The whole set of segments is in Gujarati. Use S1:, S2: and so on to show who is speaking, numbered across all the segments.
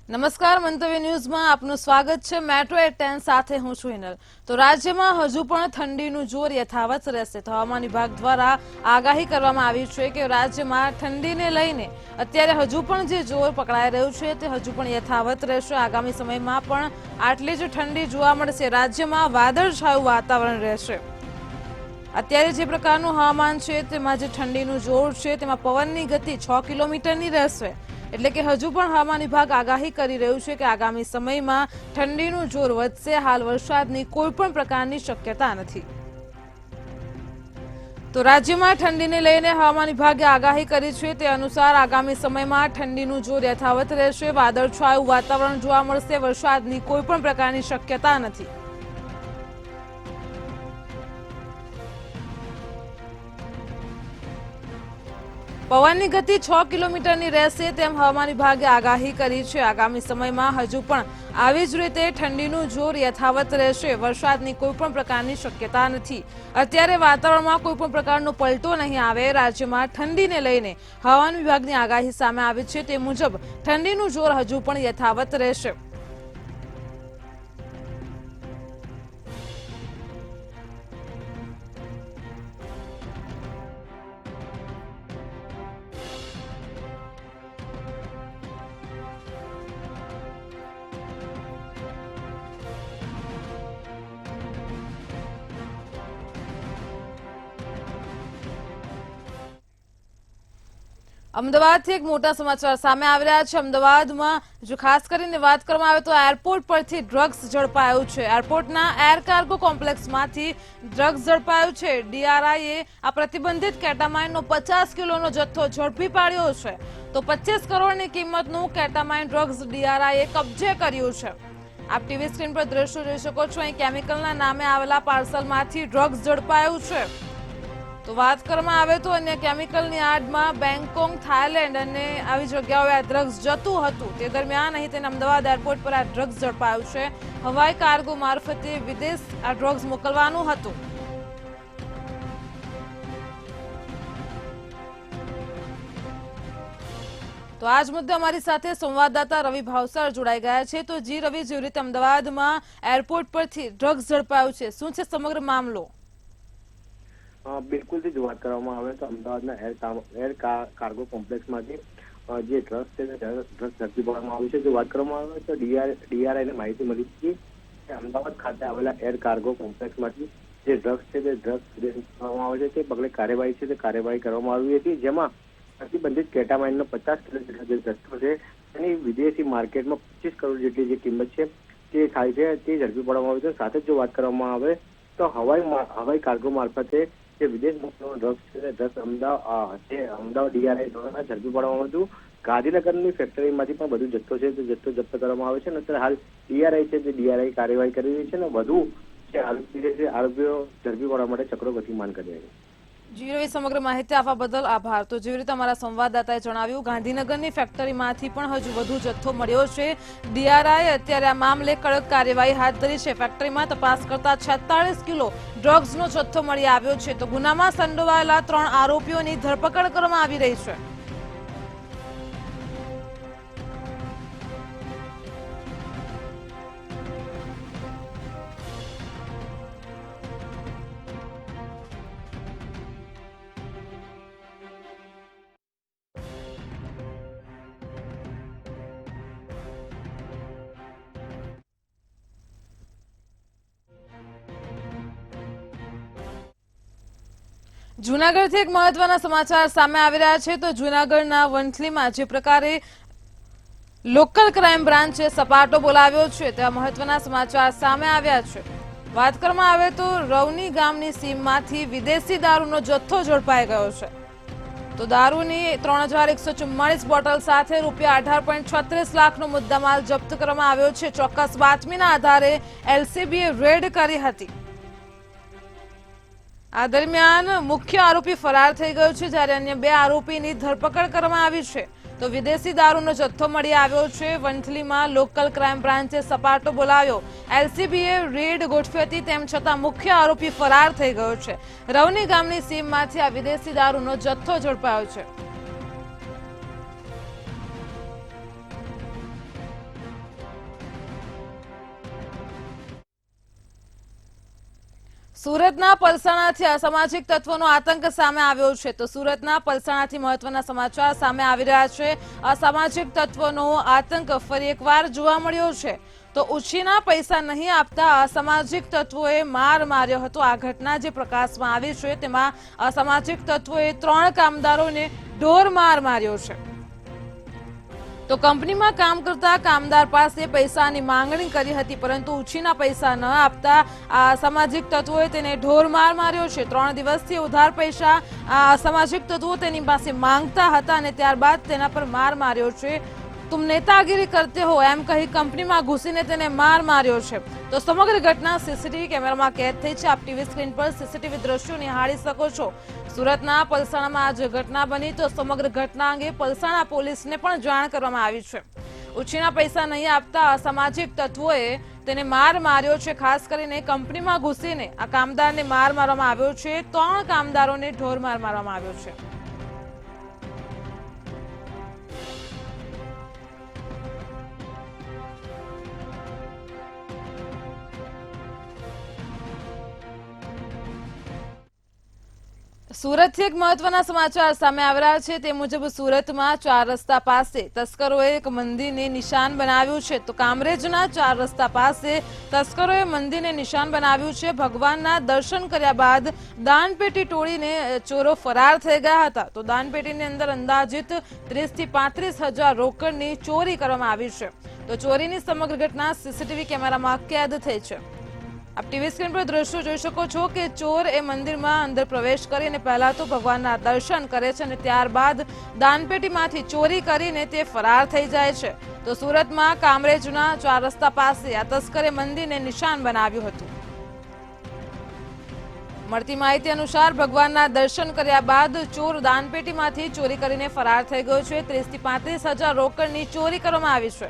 S1: નમસ્કાર, મંતવ્ય ન્યૂઝમાં આપનું સ્વાગત છે। મેટ્રો એટ 10 સાથે હું છું હિનલ। તો રાજ્યમાં હજુ પણ ઠંડીનું જોર યથાવત રહેશે। તો હવામાન વિભાગ દ્વારા આગાહી કરવામાં આવી છે કે રાજ્યમાં ઠંડીને લઈને અત્યારે હજુ પણ જે જોર પકડાઈ રહ્યું છે તે હજુ પણ યથાવત રહેશે। આગામી સમયમાં પણ આટલી જ ઠંડી જોવા મળશે। રાજ્યમાં વાદળછાયું વાતાવરણ રહેશે। અત્યારે જે પ્રકારનું હવામાન છે તેમાં જે ઠંડીનું જોર છે તેમાં પવનની ગતિ 6 કિલોમીટરની રહેશે। એટલે કે હજુ પણ હવામાન વિભાગ આગાહી કરી રહ્યું છે કે આગામી સમયમાં ઠંડીનું જોર વધશે। હાલ વરસાદની કોઈ પણ પ્રકારની શક્યતા નથી। તો રાજ્યમાં ઠંડીને લઈને હવામાન વિભાગે આગાહી કરી છે તે અનુસાર આગામી સમયમાં ઠંડીનું જોર યથાવત રહેશે। વાદળછાયું વાતાવરણ જોવા મળશે। વરસાદની કોઈ પણ પ્રકારની શક્યતા નથી। પવનની ગતિ 6 કિલોમીટરની રહેશે તેમ હવામાન વિભાગે આગાહી કરી છે। આગામી સમયમાં હજુ પણ આવી જ રીતે ઠંડીનું જોર યથાવત રહેશે। વરસાદની કોઈ પણ પ્રકારની શક્યતા નથી। અત્યારે વાતાવરણમાં કોઈ પણ પ્રકારનો પલટો નહીં આવે। રાજ્યમાં ઠંડીને લઈને હવામાન વિભાગની આગાહી સામે આવી છે તે મુજબ ઠંડીનું જોર હજુ પણ યથાવત રહેશે। અમદાવાદથી એક મોટા સમાચાર સામે આવી રહ્યા છે। અમદાવાદમાં જો ખાસ કરીને વાત કરવામાં આવે તો એરપોર્ટ પરથી ડ્રગ્સ ઝડપાયું છે। એરપોર્ટના એર કાર્ગો કોમ્પ્લેક્સમાંથી ડ્રગ્સ ઝડપાયું છે। ડીઆરઆઈએ આ પ્રતિબંધિત કેટામાઇનનો 50 કિલોનો જથ્થો ઝડપી પાડ્યો છે। તો 25 કરોડની કિંમતનું કેટામાઇન ડ્રગ્સ ડીઆરઆઈએ કબજે કર્યું છે। આપ ટીવી સ્ક્રીન પર દ્રશ્યો જોઈ શકો છો। અહીં કેમિકલના નામે આવેલા પાર્સલમાંથી ડ્રગ્સ ઝડપાયું છે। તો વાત કરવામાં આવે તો અન્ય કેમિકલની આડમાં બેંગકોક, થાઈલેન્ડ અને આવી જગ્યાઓએ આ ડ્રગ્સ જતું હતું। તે દરમિયાન અહીં તેને અમદાવાદ એરપોર્ટ પર આ ડ્રગ્સ ઝડપાયું છે। હવાઈ કાર્ગો મારફતે વિદેશ આ ડ્રગ્સ મોકલવાનું હતું। તો આજ મુદ્દે અમારી સાથે સંવાદદાતા રવિ ભાવસાર જોડાઈ ગયા છે। તો જી રવિ, જેવી રીતે અમદાવાદમાં એરપોર્ટ પરથી ડ્રગ્સ ઝડપાયું છે, શું છે સમગ્ર મામલો?
S2: બિલકુલ થી વાત કરવામાં આવે તો અમદાવાદના એર કાર્ગો કોમ્પ્લેક્સમાંથી જે ડ્રગ્સ છે ડ્રગ્સ ઝડપી પાડવામાં આવ્યું છે। જો વાત કરવામાં આવે તો ડીઆરઆઈને માહિતી મળી હતી કે અમદાવાદ ખાતે આવેલા એર કાર્ગો કોમ્પ્લેક્સમાંથી જે ડ્રગ્સ છે તે ડ્રગ્સ કરવામાં આવે છે તે પગલે કાર્યવાહી કરવામાં આવી હતી। જેમાં પ્રતિબંધિત કેટામાઇનનો 50 કિલો જેટલો જે જથ્થો છે તેની વિદેશી માર્કેટમાં 25 કરોડ જેટલી જે કિંમત છે તે થાય છે તે ઝડપી પાડવામાં આવી છે। સાથે જ જો વાત કરવામાં આવે તો હવાઈ કાર્ગો મારફતે જે વિદેશ મોકલવાનો ડ્રગ્સ છે ડ્રગ્સ અમદાવાદ ડીઆરઆઈ દ્વારા ઝડપી પાડવામાં હતું। ગાંધીનગરની ફેક્ટરીમાંથી પણ બધું જથ્થો છે તે જથ્થો જપ્ત કરવામાં આવે છે અને અત્યારે હાલ ડીઆરઆઈ છે તે ડીઆરઆઈ કાર્યવાહી કરી રહી છે અને વધુ જે આરોપીઓ ઝડપી પાડવા માટે ચક્રો ગતિમાન કરી રહ્યા છે।
S1: જી રવિ, સમગ્ર માહિતી આપવા બદલ આભાર। તો જેવી રીતે અમારા સંવાદદાતાએ જણાવ્યું, ગાંધીનગરની ફેક્ટરીમાંથી પણ હજુ વધુ જથ્થો મળ્યો છે। ડીઆરઆઈએ અત્યારે આ મામલે કડક કાર્યવાહી હાથ ધરી છે। ફેક્ટરીમાં તપાસ કરતા 46 કિલો ડ્રગ્સનો જથ્થો મળી આવ્યો છે। તો ગુનામાં સંડોવાયેલા 3 આરોપીઓની ધરપકડ કરવામાં આવી રહી છે। જૂનાગઢથી એક મહત્વના સમાચાર સામે આવી રહ્યા છે। તો જૂનાગઢના વંથલીમાં જે પ્રકારે લોકલ ક્રાઇમ બ્રાન્ચે સપાટો બોલાવ્યો છે તેવા મહત્વના સમાચાર સામે આવ્યા છે। વાત કરવામાં આવે તો રવની ગામની સીમમાંથી વિદેશી દારૂનો જથ્થો ઝડપાઈ ગયો છે। તો દારૂની 3144 બોટલ સાથે રૂપિયા 18.36 લાખનો મુદ્દામાલ જપ્ત કરવામાં આવ્યો છે। ચોક્કસ બાતમીના આધારે એલસીબીએ રેડ કરી હતી। આ દરમિયાન મુખ્ય આરોપી ફરાર થઈ ગયો છે, જ્યારે અન્ય 2 આરોપીની ધરપકડ કરવામાં આવી છે। તો વિદેશી દારૂનો જથ્થો મળી આવ્યો છે। વંથલીમાં લોકલ ક્રાઇમ બ્રાન્ચે સપાટો બોલાવ્યો। એલસીબીએ રેડ ગોઠવી હતી, તેમ છતાં મુખ્ય આરોપી ફરાર થઈ ગયો છે। રવની ગામની સીમમાંથી આ વિદેશી દારૂનો જથ્થો ઝડપાયો છે। સુરતના પલસાણાથી અસામાજિક તત્વોનો આતંક સામે આવ્યો છે તો સુરતના પલસાણાથી મહત્વના સમાચાર સામે આવી રહ્યા છે। અસામાજિક તત્વોનો આતંક ફરી એકવાર જોવા મળ્યો છે તો ઉછીના પૈસા નહીં આપતા અસામાજિક તત્વોએ માર માર્યો હતો। આ ઘટના જે પ્રકાશમાં આવી છે તેમાં અસામાજિક તત્વોએ 3 કામદારોને ઢોર માર માર્યો છે। તો કંપનીમાં કામ કરતા કામદાર પાસે પૈસાની માંગણી કરી હતી પરંતુ ઉછીના પૈસા ન આપતા આ અસામાજિક તત્વોએ તેને ઢોર માર માર્યો છે। 3 દિવસથી ઉધાર પૈસા આ અસામાજિક તત્વો તેની પાસે માંગતા હતા અને ત્યારબાદ તેના પર માર માર્યો છે। तुम नेतागिरी करते हो एम कही कंपनीમાં ઘૂસીને તેને માર માર્યો છે। તો સમગ્ર ઘટના સીસીટીવી કેમેરામાં કેદ થઈ છે। આપ ટીવી સ્ક્રીન પર સીસીટીવી દ્રશ્યો નિહાળી શકો છો। સુરતના પલસાણામાં આ ઘટના બની તો સમગ્ર ઘટના અંગે પલસાણા પોલીસને પણ જાણ કરવામાં આવી છે। ઉછીના પૈસા નહીં આપતા અસામાજિક તત્વોએ તેને માર માર્યો છે। ખાસ કરીને કંપનીમાં ઘૂસીને આ કામદારને માર મારવામાં આવ્યો છે। 3 કામદારોને ઢોર માર મારવામાં આવ્યો છે। સુરતથી એક મહત્વના સમાચાર સામે આવી રહ્યા છે તે મુજબ સુરતમાં 4 રસ્તા પાસે તસ્કરોએ એક મંદિરને નિશાન બનાવ્યું છે તો કામરેજના 4 રસ્તા પાસે તસ્કરોએ મંદિરને નિશાન બનાવ્યું છે। ભગવાનના દર્શન કર્યા બાદ દાનપેટી તોડીને ચોરો ફરાર થઈ ગયા હતા તો દાનપેટીની અંદર અંદાજિત 30 થી 35 હજાર રોકડની ચોરી કરવામાં આવી છે તો ચોરીની સમગ્ર ઘટના સીસીટીવી કેમેરામાં કેદ થઈ છે। આપ ટીવી સ્ક્રીન પર દ્રશ્યો જોઈ શકો છો કે ચોર એ મંદિરમાં અંદર પ્રવેશ કરીને પહેલા તો ભગવાનના દર્શન કરે છે અને ત્યારબાદ દાનપેટીમાંથી ચોરી કરીને તે ફરાર થઈ જાય છે તો સુરતમાં કામરેજના 4 રસ્તા પાસે આ તસ્કરે મંદિરને નિશાન બનાવ્યું હતું। મળતી માહિતી અનુસાર ભગવાનના દર્શન કર્યા બાદ ચોર દાનપેટીમાંથી ચોરી કરીને ફરાર થઈ ગયો છે। 30 થી 35 હજાર રોકડની ચોરી કરવામાં આવી છે।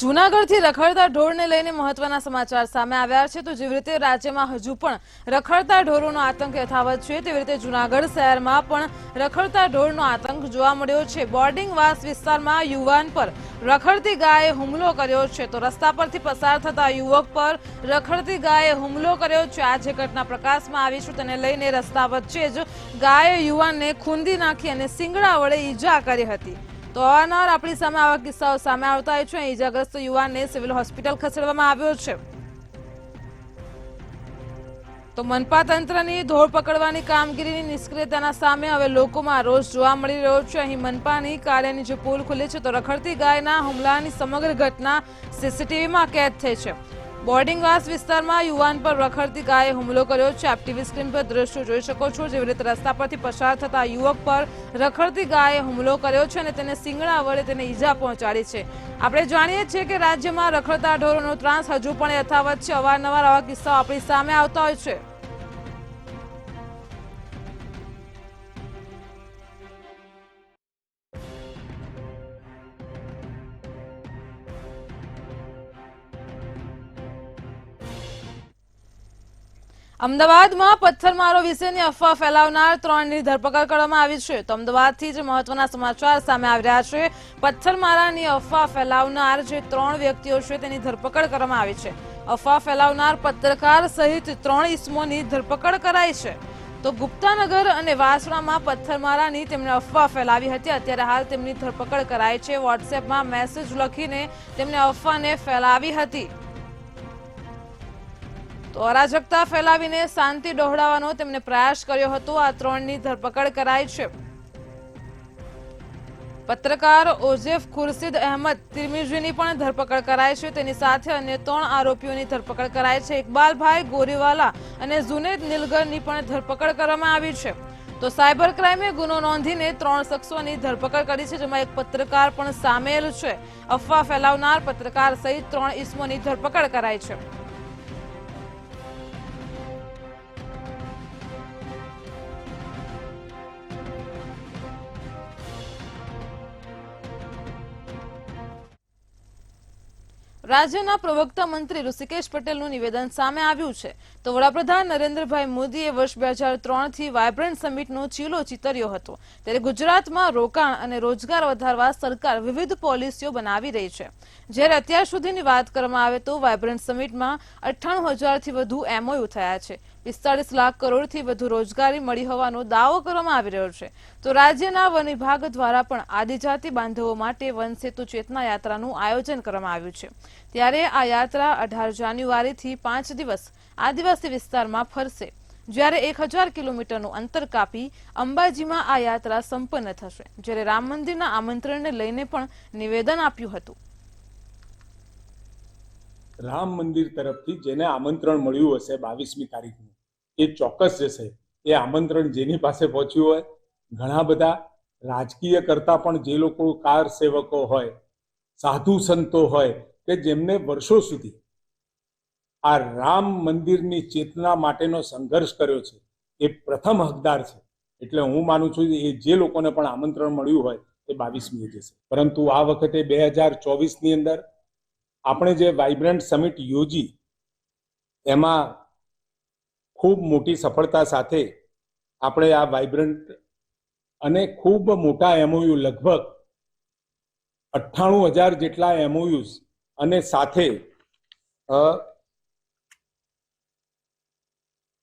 S1: જૂનાગઢથી રખડતા ઢોરને લઈને મહત્વના સમાચાર સામે આવ્યા છે તો જેવી રીતે રાજ્યમાં હજુ પણ રખડતા ઢોરોનો આતંક યથાવત છે તેવી રીતે જૂનાગઢ શહેરમાં પણ રખડતા ઢોરનો આતંક જોવા મળ્યો છે। બોર્ડિંગવાસ વિસ્તારમાં યુવાન પર રખડતી ગાયે હુમલો કર્યો છે તો રસ્તા પરથી પસાર થતા યુવક પર રખડતી ગાયે હુમલો કર્યો છે। આ જે ઘટના પ્રકાશમાં આવી છે તેને લઈને રસ્તા વચ્ચે જ ગાયે યુવાનને ખૂંદી નાખી અને સિંગડા વડે ઈજા કરી હતી તો અવારનવાર આપણી સામે આવા કિસ્સાઓ સામે આવતા હોય છે। ઈજાગ્રસ્ત યુવાનને સિવિલ હોસ્પિટલ ખસેડવામાં આવ્યો છે તો મનપા તંત્રની ધોળ પકડવાની કામગીરીની નિષ્ક્રિયતાના સામે હવે લોકોમાં રોષ જોવા મળી રહ્યો છે। અહીં મનપાની કાર્યની જે પોલ ખુલી છે તો રખડતી ગાયના હુમલાની સમગ્ર ઘટના સીસીટીવીમાં કેદ થઈ છે। બોર્ડિંગવાસ વિસ્તારમાં યુવાન પર રખડતી ગાયે હુમલો કર્યો છે। આપ ટીવી સ્ક્રીન પર દ્રશ્યો જોઈ શકો છો જેવી રીતે રસ્તા પરથી પસાર થતા યુવક પર રખડતી ગાયે હુમલો કર્યો છે અને તેને સિંગડા વડે તેને ઈજા પહોંચાડી છે। આપણે જાણીએ છીએ કે રાજ્યમાં રખડતા ઢોરોનો ત્રાસ હજુ પણ યથાવત છે। અવારનવાર આવા કિસ્સાઓ આપણી સામે આવતા હોય છે। અમદાવાદમાં પથ્થરમારો વિશેની અફવા ફેલાવનાર 3ની ધરપકડ કરવામાં આવી છે તો અમદાવાદથી જ મહત્વના સમાચાર સામે આવી રહ્યા છે। પથ્થરમારાની અફવા ફેલાવનાર જે 3 વ્યક્તિઓ છે તેની ધરપકડ કરવામાં આવી છે। અફવા ફેલાવનાર પત્રકાર સહિત 3 ઇસમોની ધરપકડ કરાઈ છે તો ગુપ્તાનગર અને વાસણામાં પથ્થરમારાની તેમણે અફવા ફેલાવી હતી અત્યારે હાલ તેમની ધરપકડ કરાઈ છે। વોટ્સએપમાં મેસેજ લખીને તેમને અફવાને ફેલાવી હતી તો અરાજકતા ફેલાવીને શાંતિ ડહોળવાનો તેમને પ્રયાસ કર્યો હતો। આ 3ની ધરપકડ કરાઈ છે। પત્રકાર ઓઝેફ ખુરશીદ અહેમદ તિરમિઝીની પણ ધરપકડ કરાઈ છે તેની સાથે અન્ય 3 આરોપીઓની ધરપકડ કરાઈ છે। ઇકબાલભાઈ ગોરીવાલા અને જુનેદ નિલગરની પણ ધરપકડ કરવામાં આવી છે તો સાયબર ક્રાઇમે ગુનો નોંધીને 3 શખ્સોની ધરપકડ કરી છે જેમાં એક પત્રકાર પણ સામેલ છે। અફવા ફેલાવનાર પત્રકાર સહિત 3 ઇસમોની ધરપકડ કરાઈ છે। રાજ્યના પ્રવક્તા મંત્રી ઋષિકેશ પટેલનું નિવેદન સામે આવ્યું છે તો વડાપ્રધાન નરેન્દ્રભાઈ મોદીએ વર્ષ 2003થી વાયબ્રન્ટ સમિટનો ચીલો ચીતર્યો હતો ત્યારે ગુજરાતમાં રોકાણ અને રોજગાર વધારવા સરકાર વિવિધ પોલિસીઓ બનાવી રહી છે જ્યારે અત્યાર સુધીની વાત કરવામાં આવે તો વાયબ્રન્ટ સમિટમાં 98,000થી વધુ MOU થયા છે 45 લાખ કરોડથી વધુ રોજગારી મળી હોવાનો દાવો કરવામાં આવી રહ્યો છે તો રાજ્યના વન વિભાગ દ્વારા પણ આદિજાતિ બાંધવો માટે વન સેતુ ચેતના યાત્રાનું આયોજન કરવામાં આવ્યું છે ત્યારે આ યાત્રા 18 જાન્યુઆરીથી 5 દિવસ આદિવાસી વિસ્તારમાં ફરશે જ્યારે 1000 કિલોમીટરનું અંતર કાપી અંબાજીમાં આ યાત્રા સંપન્ન થશે જ્યારે રામ મંદિરના આમંત્રણને લઈને પણ નિવેદન આપ્યું હતું
S3: રામ મંદિર તરફથી જેને આમંત્રણ મળ્યું હશે 22મી તારીખનું એ ચોક્કસ જશે એ આમંત્રણ જેની પાસે પહોંચ્યું હોય ઘણા બધા રાજકીય કરતા પણ જે લોકો કાર સેવકો હોય સાધુ સંતો હોય કે જેમને વર્ષો સુધી આ રામ મંદિરની ચેતના માટેનો સંઘર્ષ કર્યો છે એ પ્રથમ હકદાર છે એટલે હું માનું છું કે એ જે લોકોને પણ આમંત્રણ મળ્યું હોય એ 22મીએ જશે પરંતુ આ વખતે 2024ની અંદર આપણે જે વાઇબ્રન્ટ સમિટ યોજી એમાં ખૂબ મોટી સફળતા સાથે આપણે આ વાઇબ્રન્ટ અને ખૂબ મોટા MOU લગભગ 98,000 જેટલા MOUs અને સાથે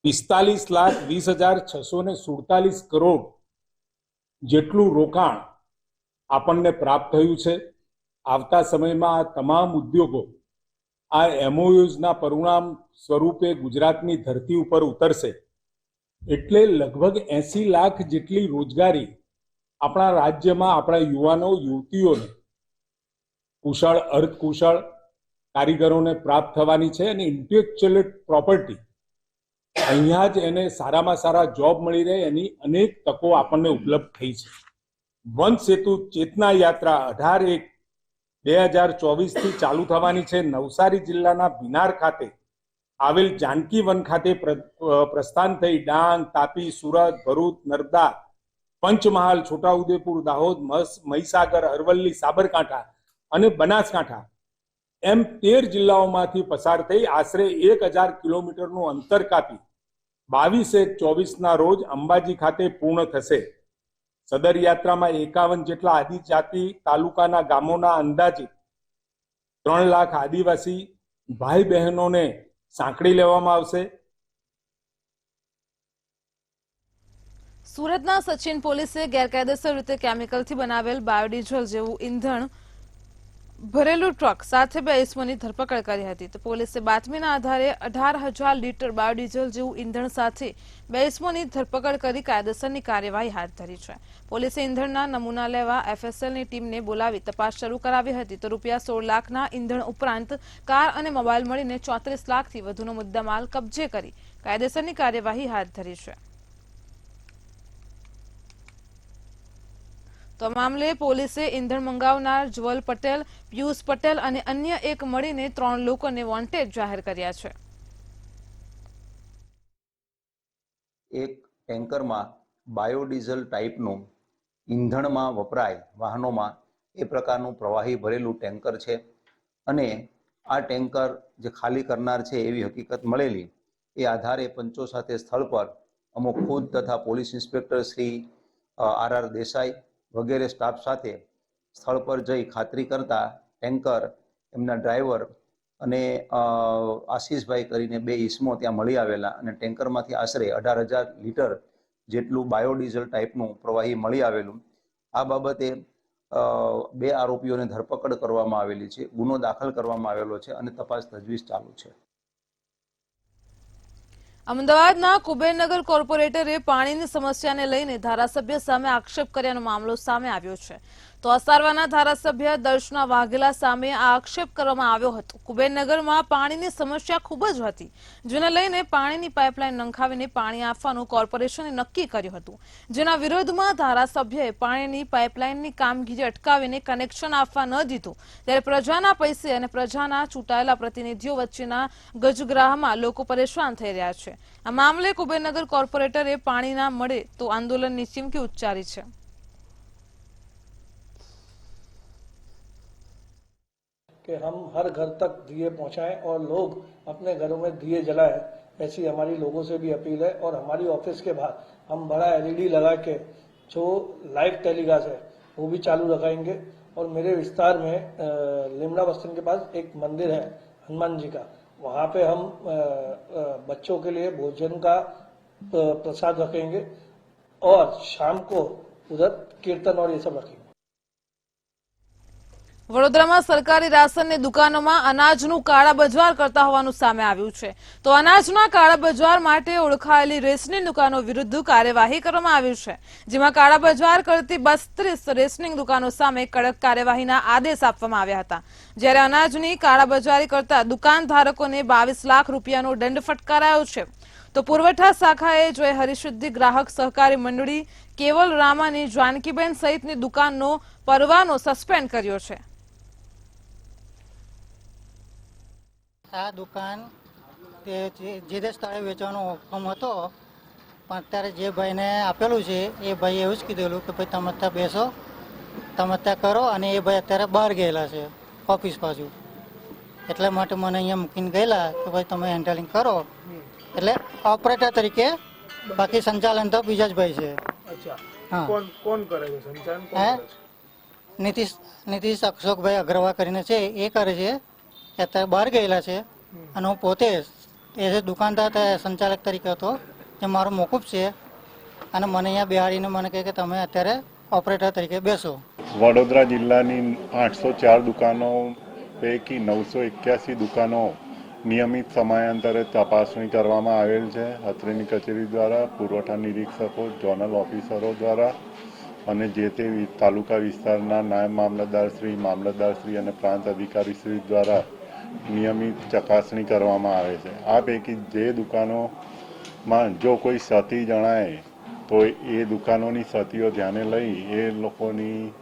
S3: 45,20,647 કરોડ જેટલું રોકાણ આપણને પ્રાપ્ત થયું છે આવતા સમયમાં આ તમામ ઉદ્યોગો આ MOUsના પરિણામ સ્વરૂપે ગુજરાતની ધરતી ઉપર ઉતરશે એટલે લગભગ 80 લાખ જેટલી રોજગારી આપણા રાજ્યમાં આપણા યુવાનો યુવતીઓને કુશળ અર્ધકુશળ કારીગરોને પ્રાપ્ત થવાની છે અને ઇન્ટેલેક્ચ્યુઅલ પ્રોપર્ટી અહીંયા જ એને સારામાં સારા જોબ મળી રહે એની અનેક તકો આપણને ઉપલબ્ધ થઈ છે વન સેતુ ચેતના યાત્રા 18/1/2024થી ચાલુ થવાની છે નવસારી જિલ્લાના બિનાર ખાતે આવેલ જાનકી વન ખાતે પ્રસ્થાન થઈ ડાંગ તાપી સુરત ભરૂચ નર્મદા પંચમહાલ છોટાઉદેપુર દાહોદ મહીસાગર અરવલ્લી સાબરકાંઠા અને બનાસકાંઠા એમ 13 જિલ્લાઓમાંથી પસાર થઈ આશરે 1000 કિલોમીટરનું અંતર કાપી 22/1/24ના રોજ અંબાજી ખાતે પૂર્ણ થશે સદર યાત્રામાં 51 જેટલા આદિજાતિ તાલુકાના ગામોના અંદાજિત 3 લાખ આદિવાસી ભાઈ બહેનોને સાંકળી લેવામાં આવશે
S1: સુરતના સચિન પોલીસે ગેરકાયદેસર રીતે કેમિકલથી બનાવેલ બાયોડીઝલ જેવું ઈંધણ ભરેલું ટ્રક સાથે 2 ઇસમોની ધરપકડ કરી હતી તો પોલીસે બાતમીના આધારે 18,000 લીટર બાયોડીઝલ જેવું ઈંધણ સાથે 2 ઇસમોની ધરપકડ કરી કાયદેસરની કાર્યવાહી હાથ ધરી છે પોલીસે ઈંધણના નમૂના લેવા FSLની ટીમને બોલાવી તપાસ શરૂ કરાવી હતી તો ₹16 લાખના ઈંધણ ઉપરાંત કાર અને મોબાઈલ મળીને 34 લાખથી વધુનો મુદ્દામાલ કબજે કરી કાયદેસરની કાર્યવાહી હાથ ધરી છે તો આ મામલે પોલીસે ઈંધણ મંગાવનાર જ્વલ પટેલ પિયુષ પટેલ અને અન્ય એક મળીને 3 લોકોને વોન્ટેડ જાહેર કર્યા છે
S4: એક ટેન્કરમાં બાયોડીઝલ ટાઈપનું ઈંધણમાં વપરાય વાહનોમાં એ પ્રકારનું પ્રવાહી ભરેલું ટેન્કર છે અને આ ટેન્કર જે ખાલી કરનાર છે એવી હકીકત મળેલી એ આધારે પંચો સાથે સ્થળ પર અમુક ખુદ તથા police inspector Shri RR Desai વગેરે સ્ટાફ સાથે સ્થળ પર જઈ ખાતરી કરતા ટેન્કર એમના ડ્રાઈવર અને આશીષભાઈ કરીને 2 ઇસમો ત્યાં મળી આવેલા અને ટેન્કરમાંથી આશરે 18,000 લીટર જેટલું બાયોડીઝલ ટાઈપનું પ્રવાહી મળી આવેલું આ બાબતે 2 આરોપીઓને ધરપકડ કરવામાં આવેલી છે ગુનો દાખલ કરવામાં આવેલો છે અને તપાસ તજવીજ ચાલુ છે
S1: અમદાવાદના કુબેરનગર કોર્પોરેટરે પાણીની સમસ્યાને લઈને ધારાસભ્ય સામે આક્ષેપ કર્યાનો મામલો સામે આવ્યો છે તો અસારવાના ધારાસભ્ય દર્શના વાઘેલા સામે આ આક્ષેપ કરવામાં આવ્યો હતો કુબેરનગરમાં પાણીની સમસ્યા ખૂબ જ હતી જેને લઈને પાણીની પાઇપલાઇન નંખાવીને પાણી આપવાનું કોર્પોરેશને નક્કી કર્યું હતું જેના વિરોધમાં ધારાસભ્યએ પાણીની પાઇપલાઇનની કામગીરી અટકાવીને કનેક્શન આપવા ન દીધું ત્યારે પ્રજાના પૈસે અને પ્રજાના ચૂંટાયેલા પ્રતિનિધિઓ વચ્ચેના ગજગ્રાહમાં લોકો પરેશાન થઈ રહ્યા છે આ મામલે કુબેરનગર કોર્પોરેટરે પાણી ના મળે તો આંદોલનની ચીમકી ઉચ્ચારી છે
S5: કે कि हम हर घर तक दिए पहुंचाएं और लोग अपने घरों में दिए जलाएं, ऐसी हमारी लोगों से भी अपील है। और हमारी ऑफिस के बाहर हम बड़ा LED लगा के जो लाइव टेलीकास्ट है वो भी चालू रखाएंगे। और मेरे विस्तार में लिमड़ा बस स्टैंड के पास एक मंदिर है हनुमान जी का, वहाँ पे हम बच्चों के लिए भोजन का प्रसाद रखेंगे और शाम को उधर कीर्तन और ये सब रखेंगे।
S1: વડોદરામાં સરકારી રાશનની દુકાનોમાં અનાજનું કાળા બજાર કરતા હોવાનું સામે આવ્યું છે, તો અનાજના કાળા બજાર માટે ઓળખાયેલી રેશનિંગ દુકાનો વિરુદ્ધ કાર્યવાહી કરવામાં આવી છે, જેમાં કાળા બજાર કરતી 32 રેશનિંગ દુકાનો સામે કડક કાર્યવાહીના આદેશ આપવામાં આવ્યા હતા, જ્યારે અનાજની કાળાબજારી કરતા દુકાનધારકોને 22 લાખ રૂપિયાનો દંડ ફટકારાયો છે। તો પુરવઠા શાખાએ જય હરિશુદ્ધિ ગ્રાહક સહકારી મંડળી, કેવલ રામાની જાનકીબેન સહિતની દુકાનનો પરવાનો સસ્પેન્ડ કર્યો છે।
S6: આ દુકાન જે તે સ્થળે વેચવાનો હુકમ હતો, પણ અત્યારે જે ભાઈને આપેલું છે એ ભાઈએ એવું જ કીધેલું કે ભાઈ તમે ત્યાં બેસો, તમે ત્યાં કરો, અને એ ભાઈ અત્યારે બહાર ગયેલા છે ઓફિસ બાજુ, એટલા માટે મને અહીંયા મૂકીને ગયેલા કે ભાઈ તમે હેન્ડલિંગ કરો, એટલે ઓપરેટર તરીકે, બાકી સંચાલન તો બીજા જ ભાઈ છે। હા,
S5: કોણ કરે છે સંચાલન?
S6: હે, નીતિશ અશોકભાઈ અગ્રવાલ કરીને છે, એ કરે છે, અત્યારે બહાર ગયેલા છે। અને હું પોતે એ દુકાનદાર સંચાલક તરીકે હતો, જે મારો મોકૂફ છે, અને મને અહીંયા બેહાડીને મને કહે કે તમે અત્યારે ઓપરેટર તરીકે બેસો।
S7: વડોદરા જિલ્લાની 804 દુકાનો પૈકી 981 દુકાનો નિયમિત સમયાંતરે તપાસણી કરવામાં આવેલ છે। અત્રેની કચેરી દ્વારા, પુરવઠા નિરીક્ષકો, ઝોનલ ઓફિસરો દ્વારા અને જે તે તાલુકા વિસ્તારના નાયબ મામલતદારશ્રી અને પ્રાંત અધિકારીશ્રી દ્વારા નિયમિત ચકાસણી કરવામાં આવે છે। આ પૈકી જે દુકાનોમાં જો કોઈ ક્ષતિ જણાય તો એ દુકાનોની ક્ષતિઓ ધ્યાને લઈ એ લોકોની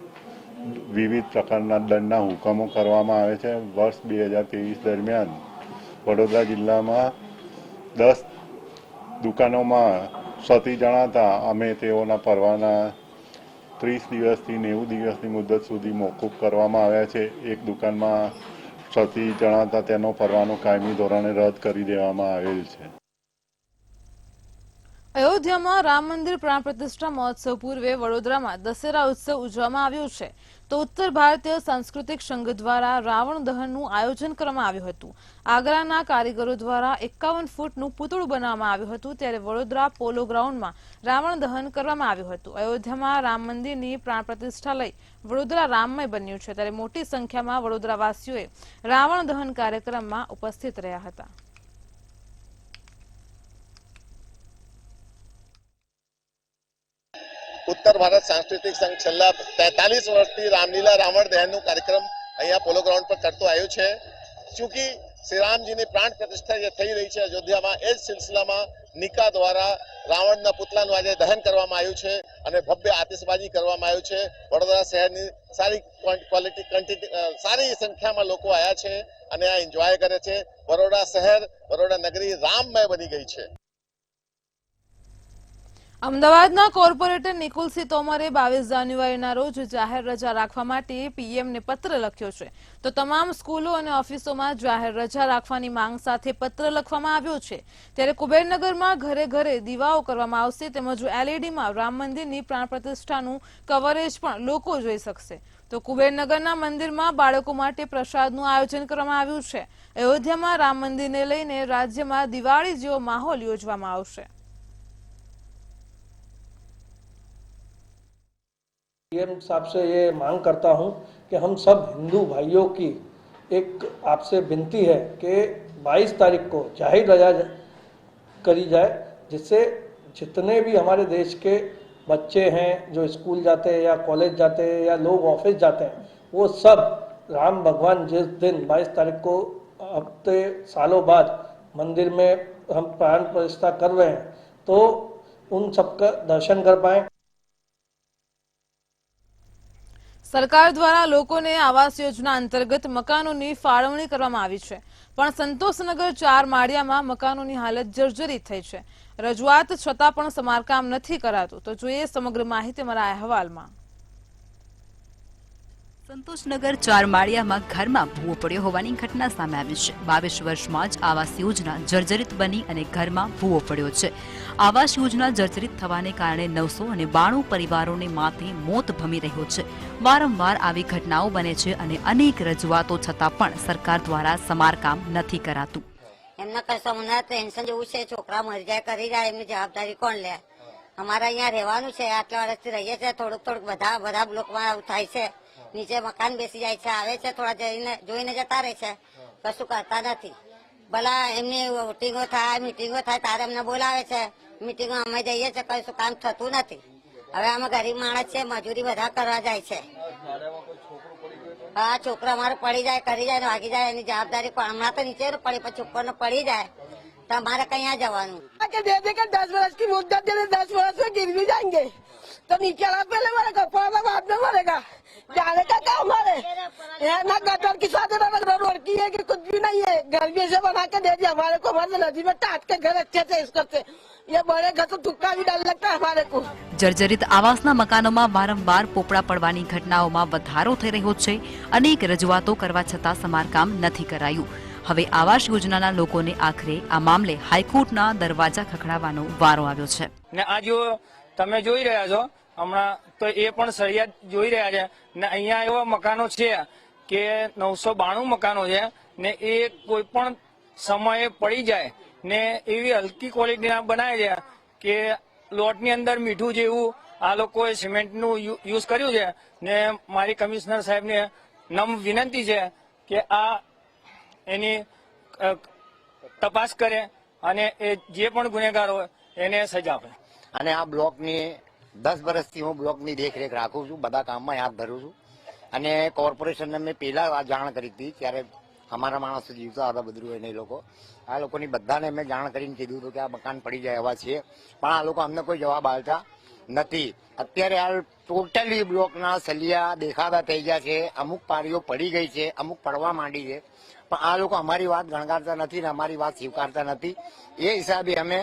S7: વિવિધ પ્રકારના દંડના હુકમો કરવામાં આવે છે। વર્ષ 2023 દરમિયાન વડોદરા જિલ્લામાં 10 દુકાનોમાં ક્ષતિ જણાતા અમે તેઓના પરવાના 30 દિવસથી 90 દિવસની મુદત સુધી મોકૂફ કરવામાં આવ્યા છે। એક દુકાનમાં ક્ષતિ જણાતા તેનો પરવાનો કાયમી ધોરણે રદ કરી દેવામાં આવેલ છે।
S1: અયોધ્યામાં રામ મંદિર પ્રાણ પ્રતિષ્ઠા મહોત્સવ પૂર્વે વડોદરામાં દશેરા ઉત્સવ ઉજવવામાં આવ્યો છે, તો ઉત્તર ભારતીય સાંસ્કૃતિક સંઘ દ્વારા રાવણ દહનનું આયોજન કરવામાં આવ્યું હતું। આગ્રાના કારીગરો દ્વારા 51 ફૂટનું પૂતળું બનાવવામાં આવ્યું હતું, ત્યારે વડોદરા પોલો ગ્રાઉન્ડમાં રાવણ દહન કરવામાં આવ્યું હતું। અયોધ્યામાં રામ મંદિરની પ્રાણ પ્રતિષ્ઠા લઈ વડોદરા રામમય બન્યું છે, ત્યારે મોટી સંખ્યામાં વડોદરાવાસીઓએ રાવણ દહન કાર્યક્રમમાં ઉપસ્થિત રહ્યા હતા।
S8: ઉત્તર ભારત સાંસ્કૃતિક સંઘ છેલ્લા 43 વર્ષથી રામલીલા રાવણ દહનનું કાર્યક્રમ અહીંયા પોલો ગ્રાઉન્ડ પર કરતો આવ્યો છે। ચૂંકી શ્રી રામજીની પ્રાણ પ્રતિષ્ઠા જે થઈ રહી છે અયોધ્યામાં, એ જ સિલસિલામાં નિકા દ્વારા રાવણના પુતળાનું આજે દહન કરવામાં આવ્યું છે અને ભવ્ય આતિશબાજી કરવામાં આવ્યું છે। વડોદરા શહેરની સારી ક્વોલિટી સારી સંખ્યામાં લોકો આવ્યા છે અને આ એન્જોય કરે છે। વડોદરા શહેર, વડોદરા નગરી રામમય બની ગઈ છે।
S1: અમદાવાદના કોર્પોરેટર નિકુલસિંહ તોમરે 22 જાન્યુઆરીના રોજ જાહેર રજા રાખવા માટે પીએમને પત્ર લખ્યો છે, તો તમામ સ્કૂલો અને ઓફિસોમાં જાહેર રજા રાખવાની માંગ સાથે પત્ર લખવામાં આવ્યો છે। ત્યારે કુબેરનગરમાં ઘરે ઘરે દીવાઓ કરવામાં આવશે, તેમજ LEDમાં રામ મંદિરની પ્રાણ પ્રતિષ્ઠાનું કવરેજ પણ લોકો જોઈ શકશે। તો કુબેરનગરના મંદિરમાં બાળકો માટે પ્રસાદનું આયોજન કરવામાં આવ્યું છે। અયોધ્યામાં રામ મંદિરને લઈને રાજ્યમાં દિવાળી જેવો માહોલ યોજવામાં આવશે।
S5: पीएम साहब से ये मांग करता हूं कि हम सब हिंदू भाइयों की एक आपसे विनती है कि 22 तारीख को जाहिर रजा करी जाए, जिससे जितने भी हमारे देश के बच्चे हैं जो स्कूल जाते हैं या कॉलेज जाते हैं या लोग ऑफिस जाते हैं, वो सब राम भगवान जिस दिन 22 तारीख को हफ्ते सालों बाद मंदिर में हम प्राण प्रतिष्ठा कर रहे हैं, तो उन सबका दर्शन कर पाएँ।
S1: સરકાર દ્વારા લોકોને આવાસ યોજના અંતર્ગત મકાનોની ફાળવણી કરવામાં આવી છે, પણ સંતોષનગર 4 માળિયામાં મકાનોની હાલત જર્જરિત થઈ છે। રજૂઆત છતાં પણ સમારકામ નથી કરાતું। તો જોઈએ સમગ્ર માહિતી અમારા અહેવાલમાં।
S9: સંતોષનગર ચારમાળિયામાં ઘરમાં ભૂવો પડ્યો હોવાની ઘટના સામે આવી છે. 22 વર્ષમાં જ આવાસ યોજના જર્જરિત બની અને ઘરમાં ભૂવો પડ્યો છે. આવાસ યોજના જર્જરિત થવાને કારણે 992 પરિવારોને માથે મોત ભમી રહ્યો છે. વારંવાર આવી ઘટનાઓ બને છે અને અનેક રજૂઆતો છતાં પણ સરકાર દ્વારા સમારકામ નથી કરાતું.
S10: એમના કશો મને ટેન્શન જેવું છે, છોકરા મરી જાય કરી જાય એમની જવાબદારી કોણ લે? અમારે અહીંયા રહેવાનું છે, આટલા વર્ષથી રહીએ છીએ, થોડુંક બધા બ્લોકમાં આવું થાય છે. નીચે મકાન બેસી જાય છે, આવે છે, થોડા જોઈને જતા રહે છે, કશું કરતા નથી. ભલા એમની વોટિંગો થાય, મીટિંગો થાય ત્યારે અમને બોલાવે છે, મીટિંગમાં અમે જઈએ છીએ, કશું કામ થતું નથી. હવે અમે ગરીબ માણસ છે, મજૂરી બધા કરવા જાય છે. હા, છોકરો અમારો પડી જાય કરી જાય ને વાગી જાય એની જવાબદારી કોણ? હમણાં તો નીચે પડી પણ છોકરો પડી જાય તો અમારે કયા જવાનું?
S11: 10 वर्ष की मुद्दत दे, 10 वर्ष में गिर भी जाएंगे तो नीचे वाला पहले मरेगा, पहला बाद में मरेगा. जाने का क्या हमारे ना गटर की साथ रोड की है कि कुछ भी नहीं है. घर भी ऐसे बना के दे दिया हमारे को, हमारे नदी में टाट के घर अच्छे से इसको से ये बड़े घर तो तुक्का भी डर लगता है हमारे को.
S9: જર્જરિત આવાસના મકાનોમાં વારંવાર પોપડા પડવાની ઘટનાઓમાં વધારો થઈ રહ્યો છે. અનેક રજૂઆતો કરવા છતાં સમારકામ નથી કરાયું. હવે આવાસ યોજનાના લોકોને આખરે આ મામલે હાઈકોર્ટના દરવાજા ખખડાવવાનો વારો આવ્યો છે.
S12: ને આ જો તમે જોઈ રહ્યા છો હમણાં તો એ પણ સળિયા જોઈ રહ્યા છે ને અહીંયા એવા મકાનો છે કે 992 મકાનો છે ને એ કોઈ પણ સમયે પડી જાય ને એવી હલકી ક્વોલિટીના બનાવે છે કે લોટની અંદર મીઠું જેવું આ લોકોએ સિમેન્ટનું યુઝ કર્યું છે. ને મારી કમિશનર સાહેબને નમ્ર વિનંતી છે કે આ એની તપાસ કરે અને એ જે પણ ગુનેગાર હોય એને સજા આપે.
S13: અને આ બ્લોકની 10 વર્ષથી હું બ્લોકની દેખરેખ રાખું છું, બધા કામમાં હાથ ધરું છું. અને કોર્પોરેશનને મેં પહેલા જાણ કરી હતી ત્યારે અમારા માણસો જીવતા હતા બધું એને લોકો આ લોકોની બધાને મેં જાણ કરીને કીધું હતું કે આ મકાન પડી જાય એવા છે, પણ આ લોકો અમને કોઈ જવાબ આપતા નથી. અત્યારે હાલ ટોટલી બ્લોકના સલિયા દેખાતા થઈ ગયા છે, અમુક પારીઓ પડી ગઈ છે, અમુક પડવા માંડી છે, પણ આ લોકો અમારી વાત ગણગારતા નથી ને અમારી વાત સ્વીકારતા નથી. એ હિસાબે અમે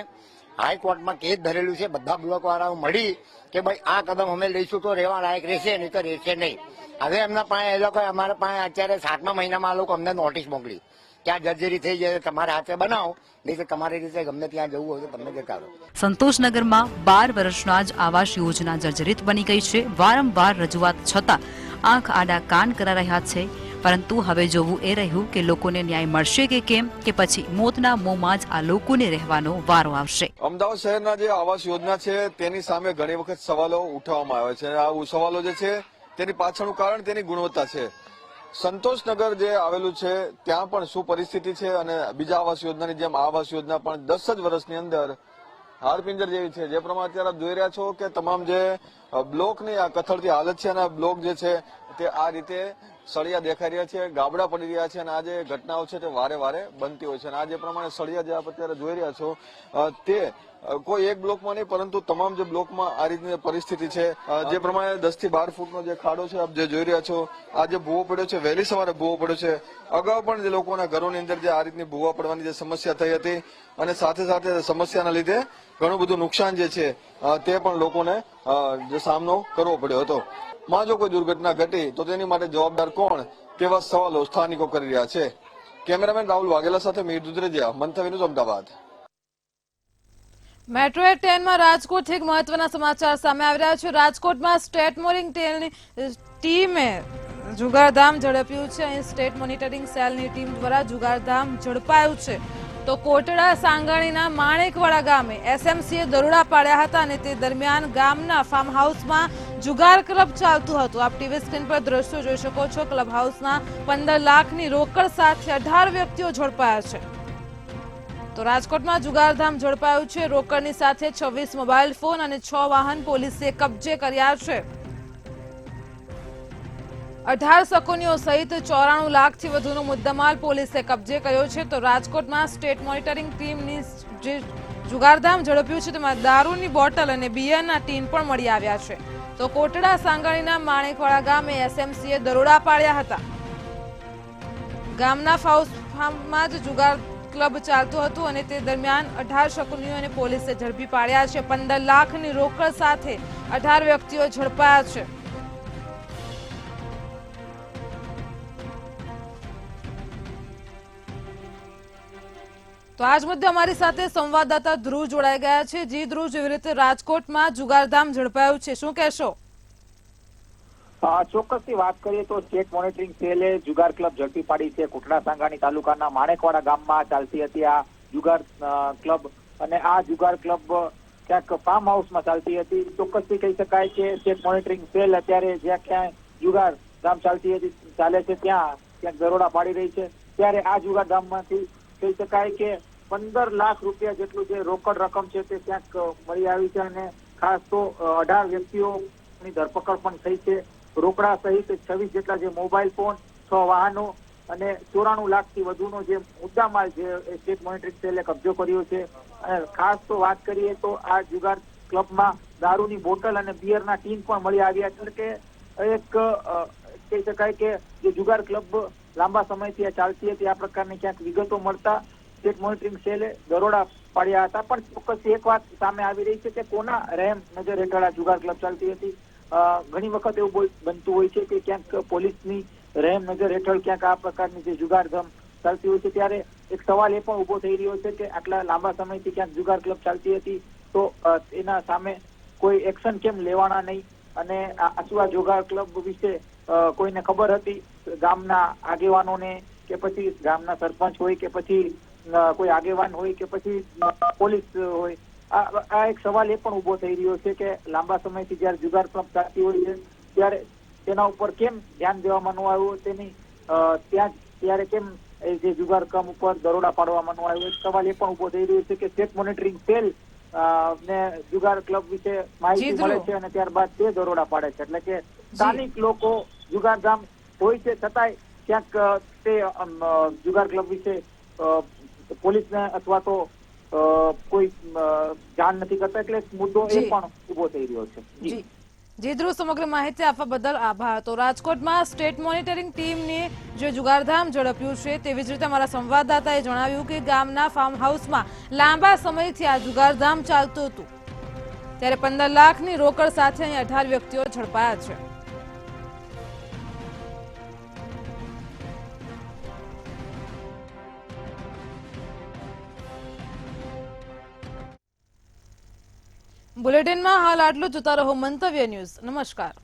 S13: હાઈકોર્ટમાં કેસ ધરેલું છે. બધા બ્લોક વાળાઓ મળી કે ભાઈ આ કદમ અમે લઈશું તો રહેવા લાયક રહેશે, નહીં તો રહેશે નહીં. હવે એમના પાસે એ લોકો અમારા પાસે અત્યારે 7મા મહિનામાં આ લોકો અમને નોટિસ મોકલી કે આ જર્જરી થઈ જાય તમારે હાથે બનાવો, નહીં તો તમારી રીતે ગમે ત્યાં જવું હોય તો તમે જતા રહો.
S9: સંતોષનગરમાં 12 વર્ષના જ આવાસ યોજના જર્જરિત બની ગઈ છે. વારંવાર રજૂઆત છતાં આંખ આડા કાન કરા રહ્યા છે. પરંતુ હવે જોવું એ રહ્યું કે લોકોને ન્યાય મળશે કે કેમ, કે પછી મોતના મોંમાં જ આ લોકોને રહેવાનો વારો આવશે.
S14: અમદાવાદ શહેરના જે આવાસ યોજના છે તેની સામે ઘણી વખત સવાલો ઉઠાવવામાં આવે છે. આ સવાલો જે છે તેની પાછળનું કારણ તેની ગુણવત્તા છે. સંતોષનગર જે આવેલું છે ત્યાં પણ શું પરિસ્થિતિ છે અને બીજા આવાસ યોજનાની જેમ આવાસ યોજના પણ 10 જ વર્ષની અંદર હાડપિંજર જેવી છે. જે પ્રમાણે અત્યારે આપ જોઈ રહ્યા છો કે તમામ જે બ્લોકની આ કથળતી હાલત છે અને બ્લોક જે છે તે આ રીતે સળિયા દેખાઈ રહ્યા છે, ગાબડા પડી રહ્યા છે અને આ જે ઘટનાઓ છે તે વારે વારે બનતી હોય છે. અને આ જે પ્રમાણે સળિયા જે આપ અત્યારે જોઈ રહ્યા છો તે કોઈ એક બ્લોકમાં નહીં પરંતુ તમામ જે બ્લોકમાં આ રીતની પરિસ્થિતિ છે. જે પ્રમાણે 10 થી 12 ફૂટનો જે ખાડો છે આપ જે જોઈ રહ્યા છો, આ જે ભૂવો પડ્યો છે વહેલી સવારે ભૂવો પડ્યો છે. અગાઉ પણ જે લોકોના ઘરોની અંદર જે આ રીતની ભૂવા પડવાની જે સમસ્યા થઈ હતી અને સાથે સાથે સમસ્યાના લીધે ઘણું બધું નુકસાન જે છે તે પણ લોકોને જે સામનો કરવો પડ્યો હતો. માં જો કોઈ દુર્ઘટના ઘટી તો તેની માટે જવાબદાર કોણ તેવા સવાલો સ્થાનિકો કરી રહ્યા છે. કેમેરામેન રાહુલ વાઘેલા સાથે મીર દુધરેજિયા, મંતવ્ય ન્યૂઝ, અમદાવાદ.
S1: મેટ્રો 10માં રાજકોટથી એક મહત્વના સમાચાર સામે આવી રહ્યા છે. રાજકોટમાં સ્ટેટ મોનિટરિંગ ટીમે જુગારધામ ઝડપ્યું છે. અહીં સ્ટેટ મોનિટરિંગ સેલની ટીમ દ્વારા જુગારધામ ઝડપાયું છે. તો કોટડા સાંગાણીના માણેકવાડા ગામે એસએમસીએ દરોડા પાડ્યા હતા અને તે દરમિયાન ગામના ફાર્મ હાઉસમાં જુગાર ક્લબ ચાલતું હતું. આપ ટીવી સ્ક્રીન પર દ્રશ્યો જોઈ શકો છો. ક્લબ હાઉસના 15 લાખની રોકડ સાથે 18 વ્યક્તિઓ ઝડપાયા છે. તો રાજકોટમાં જુગારધામ ઝડપાયું છે. રોકડની સાથે 26 મોબાઈલ ફોન અને 6 વાહન પોલીસે કબજે કર્યા છે. 18 શકુનીઓ સહિત 94 લાખથી વધુનો મુદ્દામાલ પોલીસે કબજે કર્યો છે. તો રાજકોટમાં સ્ટેટ મોનિટરિંગ ટીમની જે જુગારધામ ઝડપ્યું છે તેમાં દારૂની બોટલ અને બિયરના ટીન પણ મળી આવ્યા છે. તો કોટડા સાંગાણીના માણેકવાડા ગામે એસએમસીએ દરોડા પાડ્યા હતા. ગામના ફાર્મમાં જ જુગાર ક્લબ ચાલતું હતું અને તે દરમિયાન 18 શકુનીઓને પોલીસે ઝડપી પાડ્યા છે. 15 લાખની રોકડ સાથે 18 વ્યક્તિઓ ઝડપાયા છે. તો આજ મુદ્દે અમારી સાથે સંવાદદાતા ધ્રુવ જોડાઈ ગયા છે. જી ધ્રુવ, જેવી રીતે રાજકોટમાં જુગારધામ ઝડપાયું છે, શું કહેશો?
S15: ચોક્કસથી વાત કરીએ તો સ્ટેટ મોનિટરિંગ સેલે જુગાર ક્લબ ઝડપી પાડી છે. કોટડા સાંગાણી તાલુકાના માણેકવાડા ગામમાં ચાલતી હતી આ જુગાર ક્લબ, અને આ જુગાર ક્લબ ક્યાંક ફાર્મ હાઉસમાં ચાલતી હતી. ચોક્કસથી કહી શકાય કે સ્ટેટ મોનિટરિંગ સેલ અત્યારે જ્યાં ક્યાંય જુગાર ધામ ચાલે છે ત્યાં ક્યાંક દરોડા પાડી રહી છે. ત્યારે આ જુગાર ધામમાંથી કહી શકાય કે 15 લાખ રૂપિયા જેટલું જે રોકડ રકમ છે તે ક્યાંક મળી આવી છે, અને ખાસ તો 18 વ્યક્તિઓની ધરપકડ પણ થઈ છે. રોકડા સહિત 26 જેટલા જે મોબાઈલ ફોન, 6 વાહનો અને 94 લાખથી વધુનો જે મુદ્દામાલ જે સ્ટેટ મોનિટરિંગ સેલે કબજો કર્યો છે. અને ખાસ તો વાત કરીએ તો આ જુગાર ક્લબમાં દારૂની બોટલ અને બિયરના ટીન પણ મળી આવ્યા, એટલે કે એક કહી શકાય કે જે જુગાર ક્લબ લાંબા સમયથી ચાલતી હતી આ પ્રકારની ક્યાંક વિગતો મળતા સ્ટેટ મોનિટરિંગ સેલે દરોડા પાડ્યા હતા. પણ ચોક્કસ એક વાત સામે આવી રહી છે કે કોના રહેમ નજર હેઠળ આ જુગાર ક્લબ ચાલતી હતી. ઘણી વખત એવું બનતું હોય છે કે ક્યાંક પોલીસની રહેમ નજર હેઠળ ક્યાંક આ પ્રકારની જે જુગારધામ ચાલતી હોય છે. ત્યારે એક સવાલ એ પણ ઉભો થઈ રહ્યો છે કે આટલા લાંબા સમયથી ક્યાંક જુગાર ક્લબ ચાલતી હતી તો એના સામે કોઈ એક્શન કેમ લેવાના નહીં, અને આ જુગાર ક્લબ વિશે કોઈને ખબર હતી ગામના આગેવાનોને કે પછી ગામના સરપંચ હોય કે પછી કોઈ આગેવાન હોય કે પછી પોલીસ હોય? આ એક સવાલ એ પણ ઉભો થઈ રહ્યો છે કે લાંબા સમયથી જયારે જુગાર ક્લબ ચાલતી હોય છે ત્યારે તેના ઉપર કેમ ધ્યાન દેવામાં ન આવ્યું, તેની ત્યારે કેમ જે જુગાર ક્લબ ઉપર દરોડા પાડવામાં ન આવ્યો? એક સવાલ એ પણ ઉભો થઈ રહ્યો છે કે સ્ટેટ મોનિટરિંગ સેલ ને જુગાર ક્લબ વિશે માહિતી મળે છે અને ત્યારબાદ તે દરોડા પાડે છે. એટલે કે સ્થાનિક લોકો જુગારધામ હોય છે છતાંય ક્યાંક તે જુગાર ક્લબ વિશે પોલીસને અથવા તો કોઈ જાણ નથી કરતા, એટલે મુદ્દો એ પણ ઉભો થઈ રહ્યો છે.
S1: જી ધ્રુવ, સમગ્ર માહિતી આપવા બદલ આભાર. તો રાજકોટમાં સ્ટેટ મોનિટરિંગ ટીમને જે જુગારધામ ઝડપ્યું છે તેવી જ રીતે અમારા સંવાદદાતાએ જણાવ્યું કે ગામના ફાર્મ હાઉસમાં લાંબા સમયથી આ જુગારધામ ચાલતું હતું. ત્યારે 15 લાખની રોકડ સાથે અહીં 18 વ્યક્તિઓ ઝડપાયા છે. બુલેટિનમાં હાલ આટલું. જોતા રહો મંતવ્ય ન્યૂઝ. નમસ્કાર.